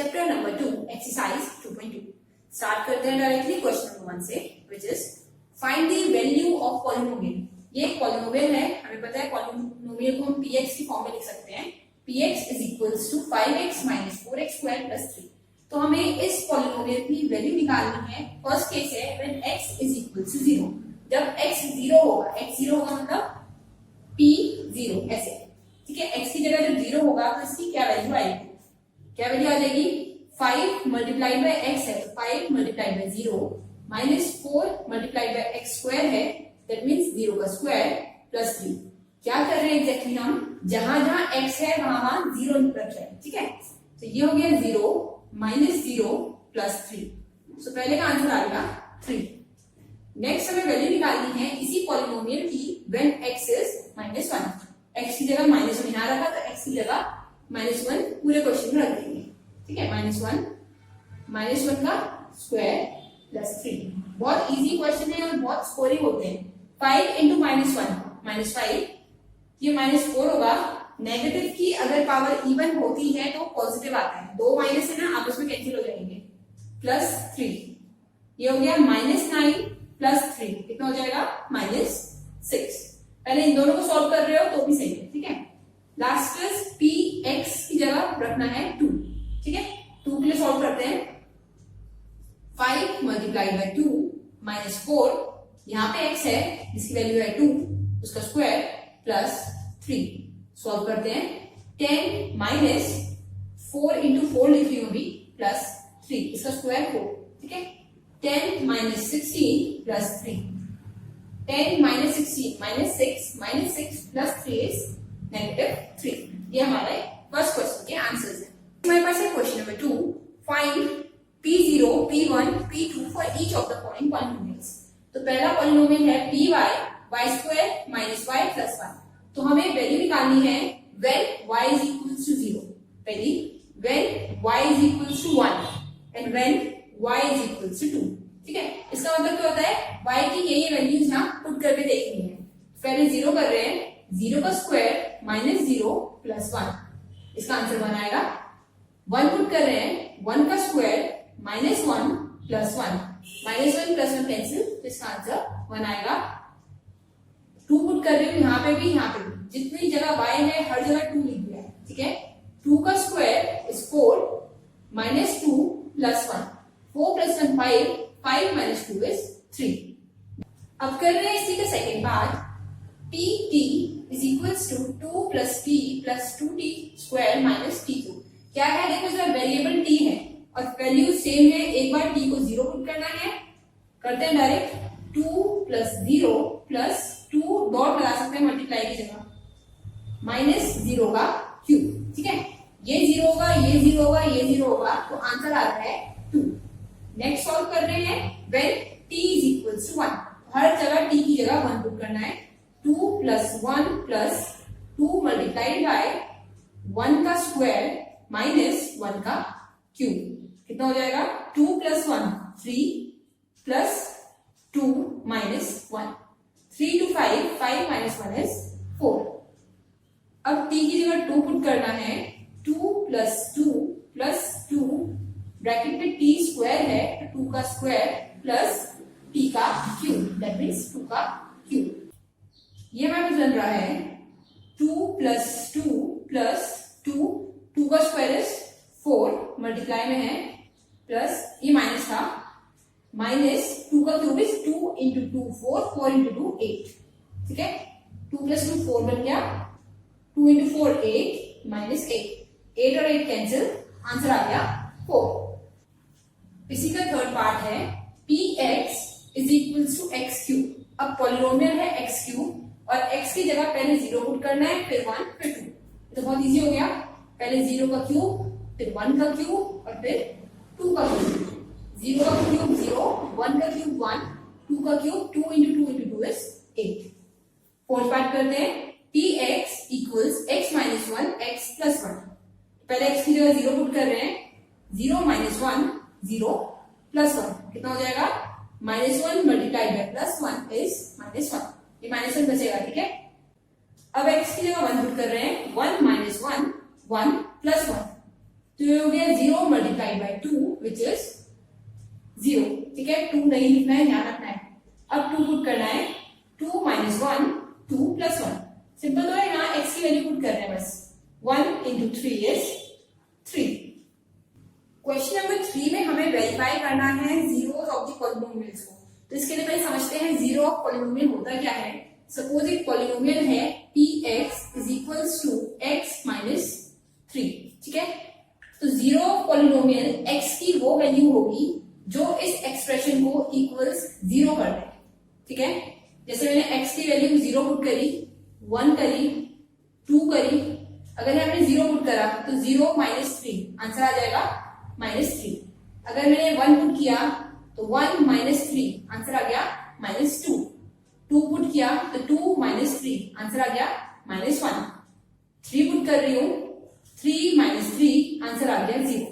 Chapter number 2 exercise 2.2 start करते हैं directly question number 1 से which is find the value of polynomial. ये एक पॉलिनोमियल है, हमें पता है पॉलिनोमियल को हम px की फॉर्म में लिख सकते हैं। px is equals to 5x minus 4x square plus 3। तो हमें इस पॉलिनोमियल की वैल्यू निकालनी है। फर्स्ट केस है when x is equal to 0। जब x 0 होगा, x 0 होगा मतलब p 0 ऐसे, ठीक है। x की जगह जब 0 होगा तो इसकी क्या वैल्यू आएगी? क्या वैल्यू आ जाएगी? 5 मल्टीप्लाइड बाय x है, 5 multiplied by 0 minus 4 multiplied by x square है, दैट मींस 0 का स्क्वायर प्लस 3। क्या कर रहे हैं एग्जैक्टली हम? जहां जहां x है वहां 0 रख रहे हैं, ठीक है। तो ये हो गया 0 माइनस 0 प्लस 3। सो पहले का आंसर आ गया 3। नेक्स्ट हमें वैल्यू निकालनी है इसी पॉलिनोमियल की व्हेन x इज -1। x की जगह -1 यहाँ रखा तो x की जगह -1 पूरे क्वेश्चन में रख देंगे, ठीक है। -1 का स्क्वायर प्लस 3। बहुत इजी क्वेश्चन है और बहुत स्कोरिंग होते हैं। 5 इंटू -1 -5, ये -4 होगा। नेगेटिव की अगर पावर इवन होती है तो पॉजिटिव आता है, दो माइनस है ना, आपस में कैंसिल हो जाएंगे। प्लस 3, ये हो गया -9 प्लस 3, कितना हो जाएगा? -6। पहले इन दोनों को सॉल्व कर रहे हो तो भी सही है, ठीक है। लास्ट p x की जगह रखना है 2, ठीक है। 2 के लिए सॉल्व करते हैं। 5 मल्टीप्लाइड बाय 2 माइनस 4, यहाँ पे x है जिसकी वैल्यू है 2, उसका स्क्वायर प्लस 3। सॉल्व करते हैं। 10 माइनस 4 इंटू 4 लिख रही हूं अभी, प्लस 3, इसका स्क्वायर 4, ठीक है। 10 minus 16 plus 3। 10 minus 16 minus 6 plus 3 is -3। ये हमारे फर्स्ट क्वेश्चन के आंसर्स हैं। हमारे पास है question number 2, find p0 p1 p2 for each of the following polynomials. तो पहला पॉलिनोमियल है py y square minus y plus 1। तो हमें वैल्यू निकालनी है when y is equals to 0। पहली when y is equals to 1 and when y is equals to 2, ठीक है। इसका मतलब क्या होता है? y की ये वैल्यूज यहाँ पुट करके देखनी है। पहले 0 कर रहे हैं, 0 का स्क्वायर माइनस 0 प्लस 1, इसका आंसर 1 आएगा। 1 पुट कर रहे हैं, 1 का square minus 1 plus 1, -1 plus 1 cancel, तो इसका आंसर 1 आएगा। 2 पुट कर रही हूँ यहाँ पे भी, यहाँ पे भी, जितनी जगह y है हर जगह 2 लिख दिया है, ठीक है। 2 का square is 4 minus 2 plus 1, 4 plus 1 5, 5 minus 2 is 3। अब कर रहे हैं इसी का second part. pt is equals to 2 plus p plus 2t square minus t2। क्या है? देखो जरा वेरिएबल t है और वैल्यू सेम है, एक बार t को 0 पुट करना है, करते हैं डायरेक्ट। 2 प्लस 0 प्लस 2 डॉट लगा सकते हैं मल्टीप्लाई की जगह, माइनस 0 का क्यूब, ठीक है। ये 0 होगा, ये 0 होगा, ये 0 होगा, तो आंसर आ रहा है 2। नेक्स्ट सॉल्व कर रहे हैं when t is equals to 1। हर जगह t की जगह 1 पुट करना है। 2 प्लस 1 प्लस 2 मल्टीप्लाइड बाय 1 का स्क्वायर माइनस 1 का क्यूब, कितना हो जाएगा? 2 plus 1 3 plus 2 minus 1, 3 to 5, 5 minus 1 is 4। अब t की जगह 2 पुट करना है। 2 प्लस 2 प्लस 2 ब्रैकेट में t स्क्वायर है तो 2 का स्क्वायर प्लस t का क्यूब, दैट मीन्स 2 का क्यूब। ये हमारे पास बन रहा है 2 प्लस 2 प्लस 2 का स्क्वायर इज 4 मल्टीप्लाई में है, प्लस ये माइनस था, माइनस 2 का क्यूब इज 2 इंटू 2 4 इंटू 2 8, ठीक है। 2 प्लस 2 4 बन गया, 2 इंटू 4 8 माइनस 8 और 8 कैंसिल, आंसर आ गया 4। इसी का थर्ड पार्ट है px is equals to x cube. अब पॉलिनोमियल है x क्यूब और x की जगह पहले 0 पुट करना है, फिर 1 फिर 2, तो बहुत इजी हो गया। पहले 0 का क्यूब, फिर 1 का क्यूब और फिर 2 का क्यूब। 0 का क्यूब 0, 1 का क्यूब 1, 2 का cube 2 into 2 into 2 is 8। Fourth part करते हैं। px equals x minus 1 x plus 1। पहले x की जगह 0 पुट कर रहे हैं, 0 माइनस 1 0 प्लस 1, कितना हो जाएगा? -1 मल्टीप्लाइड बाय प्लस 1 इज -1, ये -1 बचेगा, ठीक है। अब x की जगह 1 पुट कर रहे हैं, 1 माइनस 1 1 प्लस 1, तो ये हो गया 0 मल्टीप्लाइड बाय 2 विच इज 0। ठीक है, 2 नहीं लिखना है, ध्यान रखना है। अब 2 पुट करना है, 2 माइनस 1 2 प्लस 1। सिंपल तो है, यहाँ x की वैल्यू पुट कर रहे हैं बस। 1 इंटू 3 इज 3। क्वेश्चन नंबर 3 में हमें वेरीफाई करना है जीरोस ऑफ द पॉलिनोमियल्स को। तो इसके लिए पहले समझते हैं जीरो ऑफ पॉलिनोमियल होता क्या है। सपोज एक पॉलिनोमियल है px is equals to x minus 3। ठीक है, तो जीरो ऑफ पॉलिनोमियल x की वो वैल्यू होगी जो इस एक्सप्रेशन को इक्वल्स 0 कर दे। ठीक है, जैसे मैंने x की वैल्यू 0 पुट करी, 1 करी, 2 करी, अगर हमने 0 पुट करा तो 0 माइनस 3 आंसर आ जाएगा -3। अगर मैंने 1 पुट किया तो 1 माइनस 3 आंसर आ गया -2। 2 पुट किया तो 2 माइनस 3 आंसर आ गया -1। 3 पुट कर रही हूं, 3 माइनस 3 आंसर आ गया 0।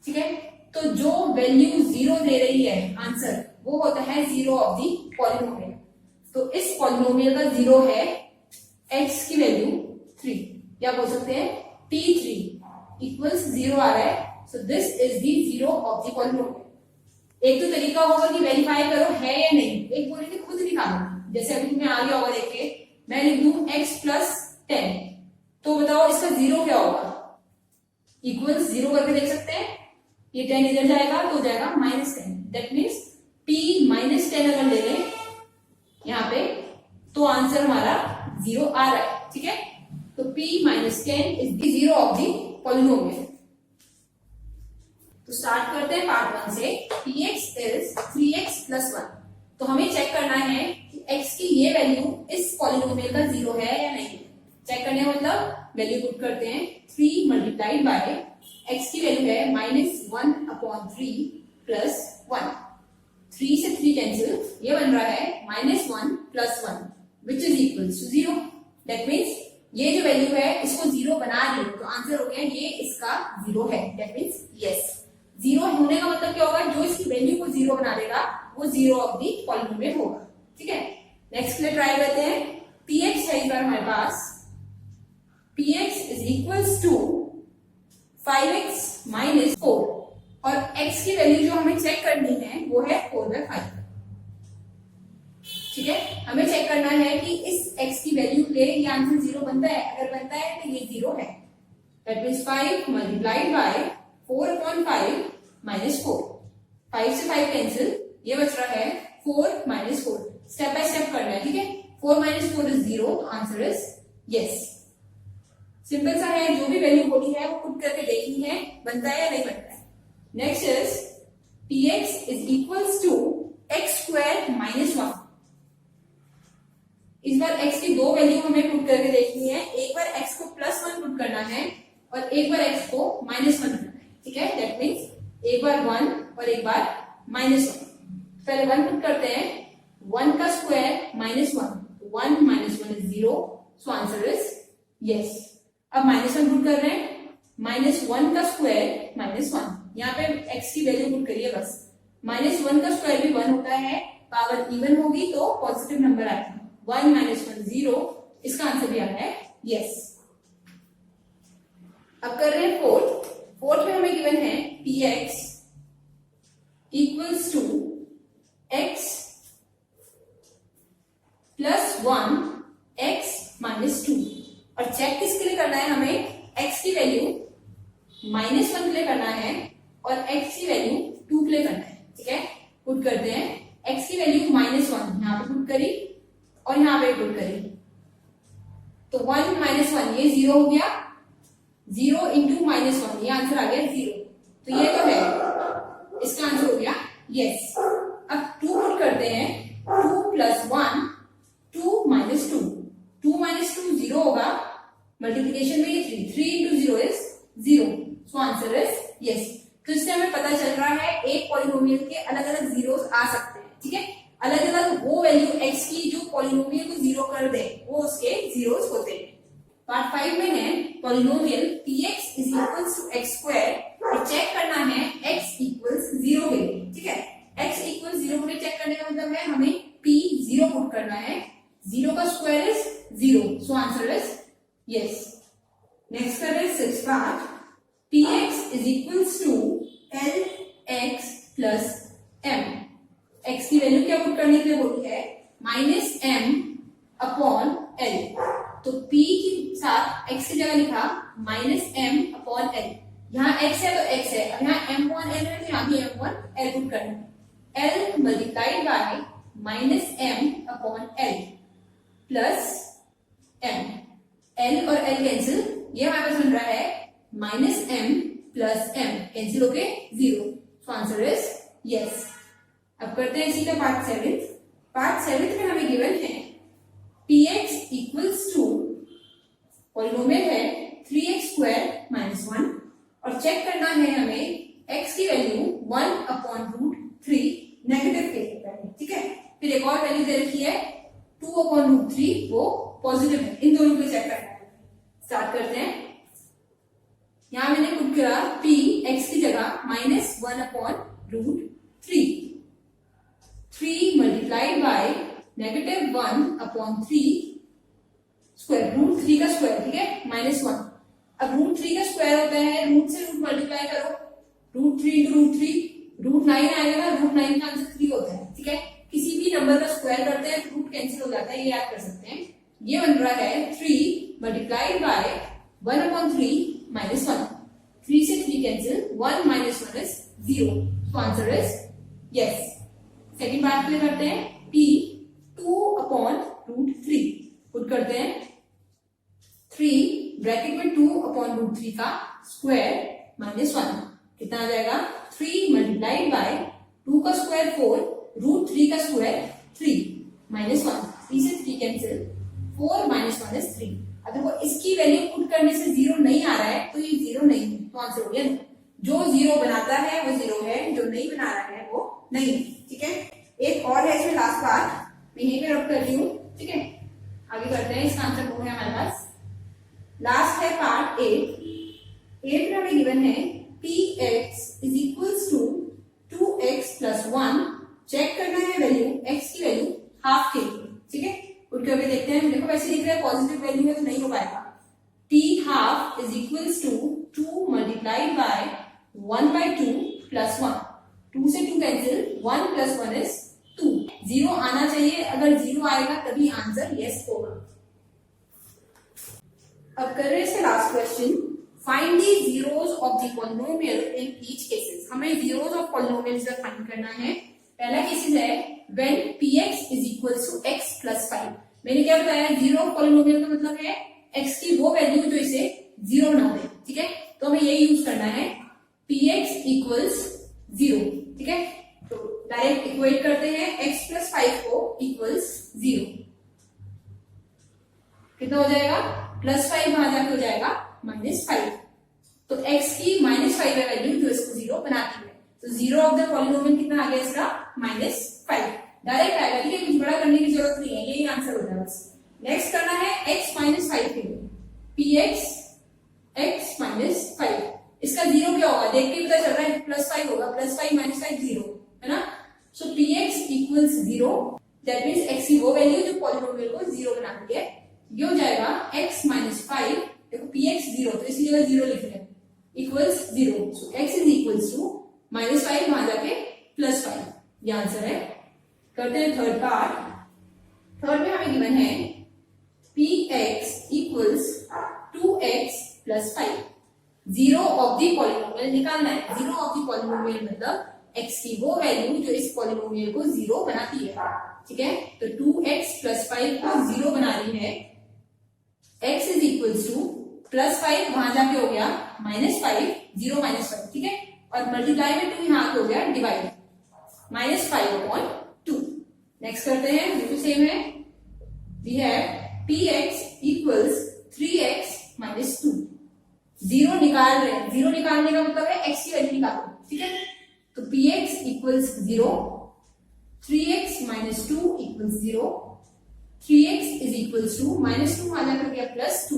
ठीक है, तो जो वैल्यू 0 दे रही है आंसर, वो होता है जीरो ऑफ दी पॉलिनोमियल। तो इस पॉलिनोमियल का जीरो है x की वैल्यू 3, या बोल सकते हैं p3 इक्वल्स 0 आ रहा है। So this is the zero of the polynomial. एक तो तरीका होगा कि वेरीफाई करो है या नहीं, एक बोलेंगे खुद निकालो। जैसे अभी तुम्हें आ गया होगा, देख के मैं लिख दूं x प्लस 10, तो बताओ इसका जीरो क्या होगा। इक्वल्स 0 करके देख सकते हैं, ये 10 इधर जाएगा तो हो जाएगा -10। दैट मीन्स p माइनस 10 अगर ले लें यहाँ पे, तो आंसर हमारा 0 आ रहा है। ठीक है, तो p minus 10 is the zero of the polynomial. तो स्टार्ट करते हैं पार्ट 1 से। px is 3x plus 1। तो हमें चेक करना है कि x की ये वैल्यू इस पॉलिनोमियल का 0 है या नहीं। चेक करने का मतलब वैल्यू पुट करते हैं, 3 मल्टीप्लाइड बाय x की वैल्यू है -1/3 प्लस 1। 3 से 3 कैंसिल, ये बन रहा है -1 plus 1 which is equal to 0। That means ये जो वैल्यू है इसको 0 बना रही हूं, तो आंसर हो गया ये इसका 0 है। दैट मीन्स यस, 0 होने का मतलब क्या होगा, जो इसकी वैल्यू को 0 बना देगा वो जीरो ऑफ दी पॉलिनोमियल होगा। ठीक है, नेक्स्ट के लिए ट्राई करते हैं। px है इस बार हमारे पास, px is equals to 5x minus 4, और x की वैल्यू जो हमें चेक करनी है वो है 4/5। ठीक है, हमें चेक करना है कि इस x की वैल्यू पे ये आंसर 0 बनता है। अगर बनता है तो ये 0 है। That means 5 multiplied by 4/5 minus 4। 5 से 5 कैंसिल, ये बच रहा है 4 माइनस 4। स्टेप बाय स्टेप करना है। ठीक है, 4 माइनस 4 इज 0, तो आंसर इज यस। सिंपल सा है, जो भी वैल्यू बोली है वो पुट करके देखनी है बनता है या नहीं बनता है। Next is px is equals to x square minus 1। इस बार x की दो वैल्यू हमें पुट करके देखनी है। एक बार x को +1 पुट करना है और एक बार x को -1 करना है। ठीक है, दैट मीन्स एक बार 1 और एक बार -1। पहले 1 पुट करते हैं, 1 का square -1, 1 minus 1 is 0, so answer is yes. अब -1 पुट कर रहे हैं, -1 का स्क्वायर -1, यहाँ पे x की वैल्यू पुट करिए बस। -1 का स्क्वायर भी 1 होता है, पावर इवन होगी तो पॉजिटिव नंबर आएगा। 1 माइनस 1 0, इसका आंसर भी आ रहा है यस। अब कर रहे हैं फोर्थ में हमें गिवन है px equals to x plus 1 x minus 2, और चेक किसके लिए करना है हमें, x की वैल्यू -1 के लिए करना है और x की वैल्यू 2 के लिए करना है। ठीक है, पुट करते हैं, x की वैल्यू -1 यहाँ पे पुट करी और यहाँ पे पुट करी, तो 1 माइनस 1 ये 0 हो गया, 0 इंटू -1 ये आंसर आ गया 0। तो ये तो है, इसका आंसर हो गया यस। अब 2 पुट करते हैं, 2 प्लस 1 2 माइनस 2, 2 माइनस 2 0 होगा, मल्टीप्लीकेशन में ये 3 into 0 is 0, so answer is yes. तो इससे हमें पता चल रहा है एक पॉलिनोमियल के अलग अलग जीरोस आ सकते हैं। ठीक है, अलग अलग वो वैल्यू x की जो पॉलिनोमियल को 0 कर दे वो उसके जीरोस होते हैं। पार्ट 5 में है polynomial px is equals to x square, और चेक करना है x इक्वल्स 0 के लिए। ठीक है, x इक्वल्स 0 के लिए चेक करने का मतलब है हमें p 0 पुट करना है, 0 का square is 0, so answer is yes. Next कर रहे हैं 6th पार्ट, px x की वैल्यू क्या पुट करने के लिए बोली है, -m/l। तो p के साथ x की जगह लिखा -m/l। यहाँ x है तो x है, अब यहाँ m/l है तो यहाँ भी m/l पुट करना है। l multiplied by -m/l plus m, l और l कैंसिल, ये हमारे पास बन रहा है -m प्लस m, कैंसिल हो गए 0। So answer is yes. अब करते हैं इसी का पार्ट 7। पार्ट 7 में हमें गिवन है px इक्वल्स टू, पॉलिनोमियल है 3x² - 1 और चेक करना है हमें x की वैल्यू 1/√3 नेगेटिव के लिए, ठीक है। फिर एक और वैल्यू दे रखी है 2/√3, वो पॉजिटिव है। इन दोनों को चेक करना है। स्टार्ट करते हैं। यहां मैंने पुट किया p x की जगह -1/√3, 3 मल्टीप्लाइड बाय -1/3 स्क्वायर, √3 का स्क्वायर, ठीक है, -1। अब √3 का स्क्वायर होता है रूट से रूट मल्टीप्लाई करो, √3 × √3 √9 आएगा ना, √9 का आंसर 3 होता है, ठीक है। किसी भी नंबर का स्क्वायर करते हैं रूट कैंसिल हो जाता है, ये याद कर सकते हैं। ये बन रहा है 3 मल्टीप्लाइड बाय 1/3 -1, 3 से 3 cancel, 1 - 1 is 0। So answer is yes. Second part में करते हैं p 2/√3 पुट करते हैं, 3 ब्रैकेट में 2/√3 का स्क्वायर -1 कितना आ जाएगा, 3 मल्टीप्लाइड बाय 2 का स्क्वायर 4, √3 का स्क्वायर 3 -1, 3 से 3 कैंसिल, 4 - 1 इज 3। अब देखो इसकी वैल्यू पुट करने से 0 नहीं आ रहा है तो ये 0 नहीं है, तो आंसर हो गया नहीं। जो 0 बनाता है वो 0 है, जो नहीं बना रहा है वो नहीं है, ठीक है। एक और है इसमें लास्ट पार्ट, मैं यहीं पे रख कर रही हूँ, ठीक है। आगे करते हैं, इसका आंसर वो है हमारे पास। लास्ट है पार्ट 8 में हमें गिवन है px is equals to 2x + 1। Check करना है वैल्यू x की वैल्यू हाफ के लिए, ठीक है। उठ करके देखते हैं। देखो वैसे दिख रहा है पॉजिटिव वैल्यू है तो नहीं हो पाएगा। p half is equals to 2 multiplied by 1/2 + 1, 2 से 2 कैंसिल, 1 + 1 इज 2। 0 आना चाहिए, अगर 0 आएगा तभी आंसर यस होगा। अब कर रहे हैं इसका last question, find the zeros of the polynomial in each cases. हमें जीरोस ऑफ पॉलिनोमियल्स का फाइंड करना है। पहला केसेस है when px is equals to x + 5। मैंने क्या बताया, जीरो ऑफ पॉलिनोमियल का मतलब है x की वो वैल्यू जो इसे 0 बना दे, ठीक है। तो हमें यही यूज करना है, px इक्वल्स 0, ठीक है। तो डायरेक्ट इक्वेट करते हैं x + 5 को इक्वल्स 0। कितना हो जाएगा, +5 वहां जाके हो जाएगा -5। तो x की -5 है वैल्यू जो इसको 0 बनाती है। तो 0 ऑफ द पॉलिनोमियल कितना आ गया इसका, -5। डायरेक्ट आएगा, ठीक है, कुछ बड़ा करने की जरूरत नहीं है, यही आंसर हो जाएगा बस। नेक्स्ट करना है x - 5 के लिए, px x - 5। इसका 0 क्या होगा, देख के पता चल रहा है +5 होगा, +5 - 5 0 है ना। सो px equals 0, that means x की वो वैल्यू जो पॉलिनोमियल को 0 बनाती है। ये हो जाएगा x - 5, देखो px 0 तो इसी जगह 0 लिख लें, equals 0। So x is equals to -5 वहां जाके +5, ये आंसर है। करते हैं थर्ड पार्ट। थर्ड में हमें गिवन है px equals 2x + 5। 0 of the polynomial निकालना है। 0 ऑफ द पॉलिनोमियल मतलब x की वो वैल्यू जो इस पॉलिनोमियल को 0 बनाती है, ठीक है। तो 2x + 5 को 0 बना रही है, x इज इक्वल्स टू +5 वहां जाके हो गया -5, 0 - 5, ठीक है। और मल्टीप्लाई में 2 यहां हो गया डिवाइड, -5/2। नेक्स्ट करते हैं, बिल्कुल सेम है। We have px equals 3x - 2। 0 निकाल रहे हैं, 0 निकालने का मतलब है x की वैल्यू निकालो, ठीक है। तो px equals 0, 3x - 2 equals 0, 3x is equals to -2 आ जाकर गया +2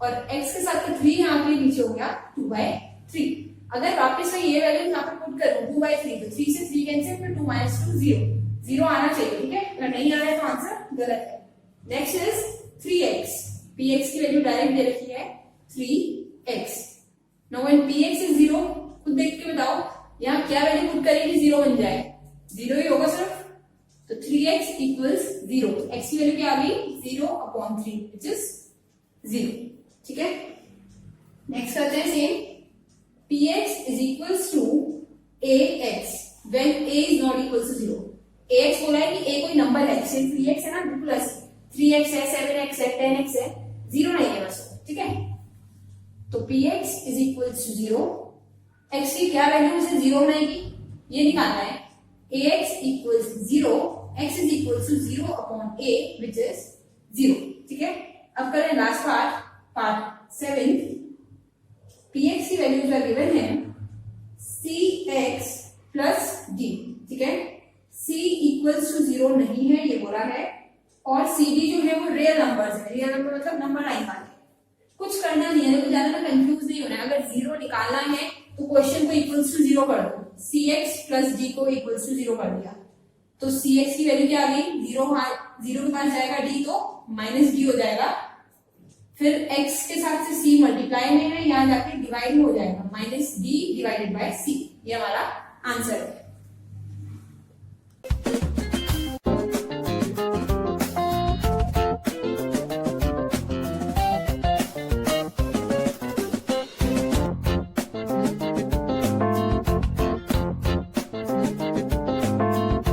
और x के साथ 3 यहाँ पे नीचे हो गया 2/3। अगर वापस मैं ये वैल्यू यहाँ पे पुट करूं 2/3 तो 3 से 3 कैंसिल, फिर 2 - 2 0, 0 आना चाहिए, ठीक है। अगर नहीं आ रहा है तो आंसर गलत है। नेक्स्ट इज 3x, px की वैल्यू डायरेक्ट दे रखी है 3x। Now when px is 0, खुद देख के बताओ यहाँ क्या वैल्यू पुट करेंगे 0 बन जाए, 0 ही होगा सिर्फ, 3x इक्वल्स 0, x की वैल्यू क्या आ गई 0/3 विच इज 0। ठीक है, नेक्स्ट करते हैं same, px is equals to ax when a is not equals to 0। ax बोला है कि a कोई नंबर है, जैसे 3x है ना, बिल्कुल ऐसे 3x है, 7x है, 10x है, 0 नहीं है बस। ठीक है, तो px is equals to 0, x की क्या वैल्यू उसे 0 बनाएगी ये निकालना है। ax equals 0, x is equals to 0/a which is 0। ठीक है, अब करें लास्ट पार्ट 7। px की वैल्यूज आर गिवन है cx प्लस d। ठीक है, c इक्वल्स टू 0 नहीं है ये बोला है, और cd जो है वो रियल नंबर्स है। रियल नंबर मतलब नंबर लाइन वाले, कुछ करना नहीं है, ज्यादा ना कंफ्यूज नहीं होना है। अगर 0 निकालना है तो क्वेश्चन को इक्वल्स टू 0 कर दो, cx प्लस d को इक्वल्स टू 0 कर दिया, तो cx की वैल्यू क्या आ गई 0 के पास जाएगा d तो माइनस d हो जाएगा, फिर x के साथ से c मल्टीप्लाई में है, यहाँ जाके डिवाइड हो जाएगा, -d/c। ये हमारा आंसर है।